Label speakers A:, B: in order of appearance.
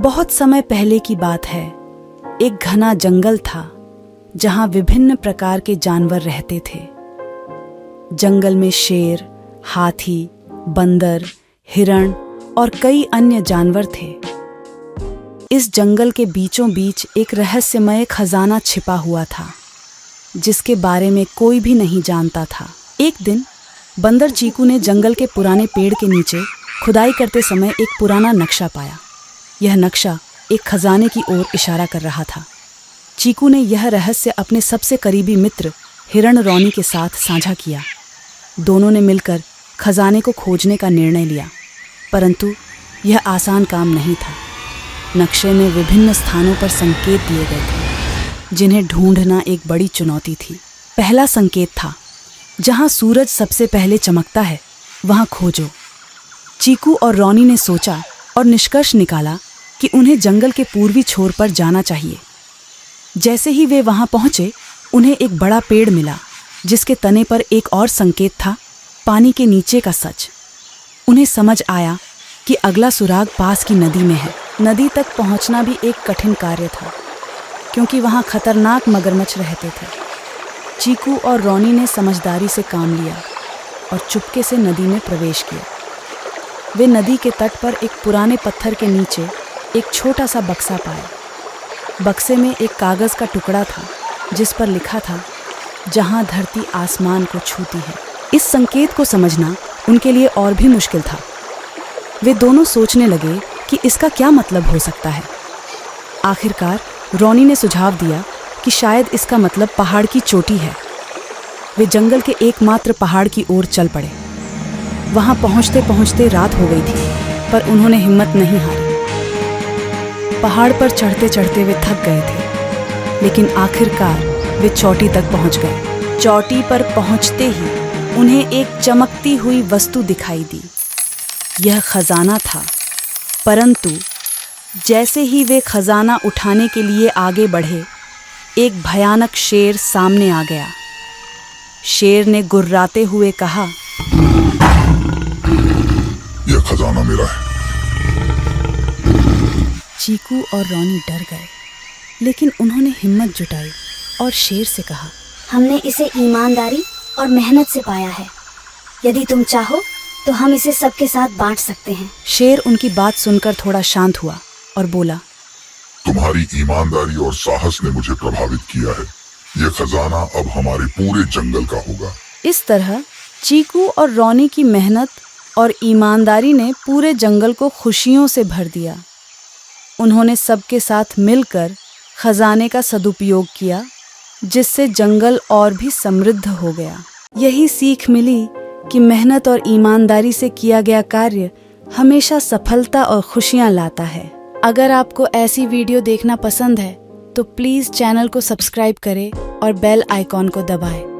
A: बहुत समय पहले की बात है। एक घना जंगल था जहां विभिन्न प्रकार के जानवर रहते थे। जंगल में शेर, हाथी, बंदर, हिरण और कई अन्य जानवर थे। इस जंगल के बीचों बीच एक रहस्यमय खजाना छिपा हुआ था जिसके बारे में कोई भी नहीं जानता था। एक दिन बंदर चीकू ने जंगल के पुराने पेड़ के नीचे खुदाई करते समय एक पुराना नक्शा पाया। यह नक्शा एक खजाने की ओर इशारा कर रहा था। चीकू ने यह रहस्य अपने सबसे करीबी मित्र हिरण रॉनी के साथ साझा किया। दोनों ने मिलकर खजाने को खोजने का निर्णय लिया, परंतु यह आसान काम नहीं था। नक्शे में विभिन्न स्थानों पर संकेत दिए गए थे जिन्हें ढूंढना एक बड़ी चुनौती थी। पहला संकेत था, जहां सूरज सबसे पहले चमकता है वहां खोजो। चीकू और रॉनी ने सोचा और निष्कर्ष निकाला कि उन्हें जंगल के पूर्वी छोर पर जाना चाहिए। जैसे ही वे वहां पहुंचे, उन्हें एक बड़ा पेड़ मिला जिसके तने पर एक और संकेत था, पानी के नीचे का सच। उन्हें समझ आया कि अगला सुराग पास की नदी में है। नदी तक पहुंचना भी एक कठिन कार्य था क्योंकि वहां खतरनाक मगरमच्छ रहते थे। चीकू और रॉनी ने समझदारी से काम लिया और चुपके से नदी में प्रवेश किया। वे नदी के तट पर एक पुराने पत्थर के नीचे एक छोटा सा बक्सा पाया। बक्से में एक कागज़ का टुकड़ा था जिस पर लिखा था, जहां धरती आसमान को छूती है। इस संकेत को समझना उनके लिए और भी मुश्किल था। वे दोनों सोचने लगे कि इसका क्या मतलब हो सकता है। आखिरकार रॉनी ने सुझाव दिया कि शायद इसका मतलब पहाड़ की चोटी है। वे जंगल के एकमात्र पहाड़ की ओर चल पड़े। वहां पहुंचते पहुंचते रात हो गई थी, पर उन्होंने हिम्मत नहीं हारी। पहाड़ पर चढ़ते चढ़ते वे थक गए थे, लेकिन आखिरकार वे चोटी तक पहुंच गए। चोटी पर पहुंचते ही उन्हें एक चमकती हुई वस्तु दिखाई दी। यह खजाना था, परंतु जैसे ही वे खजाना उठाने के लिए आगे बढ़े, एक भयानक शेर सामने आ गया। शेर ने गुर्राते हुए कहा,
B: यह खजाना मेरा है।
A: चीकू और रॉनी डर गए, लेकिन उन्होंने हिम्मत जुटाई और शेर से कहा,
C: हमने इसे ईमानदारी और मेहनत से पाया है। यदि तुम चाहो तो हम इसे सबके साथ बांट सकते हैं।
A: शेर उनकी बात सुनकर थोड़ा शांत हुआ और बोला,
B: तुम्हारी ईमानदारी और साहस ने मुझे प्रभावित किया है। यह खजाना अब हमारे पूरे जंगल का होगा।
A: इस तरह चीकू और रॉनी की मेहनत और ईमानदारी ने पूरे जंगल को खुशियों से भर दिया। उन्होंने सबके साथ मिलकर खजाने का सदुपयोग किया, जिससे जंगल और भी समृद्ध हो गया। यही सीख मिली कि मेहनत और ईमानदारी से किया गया कार्य हमेशा सफलता और खुशियां लाता है। अगर आपको ऐसी वीडियो देखना पसंद है तो प्लीज़ चैनल को सब्सक्राइब करें और बेल आइकॉन को दबाएं।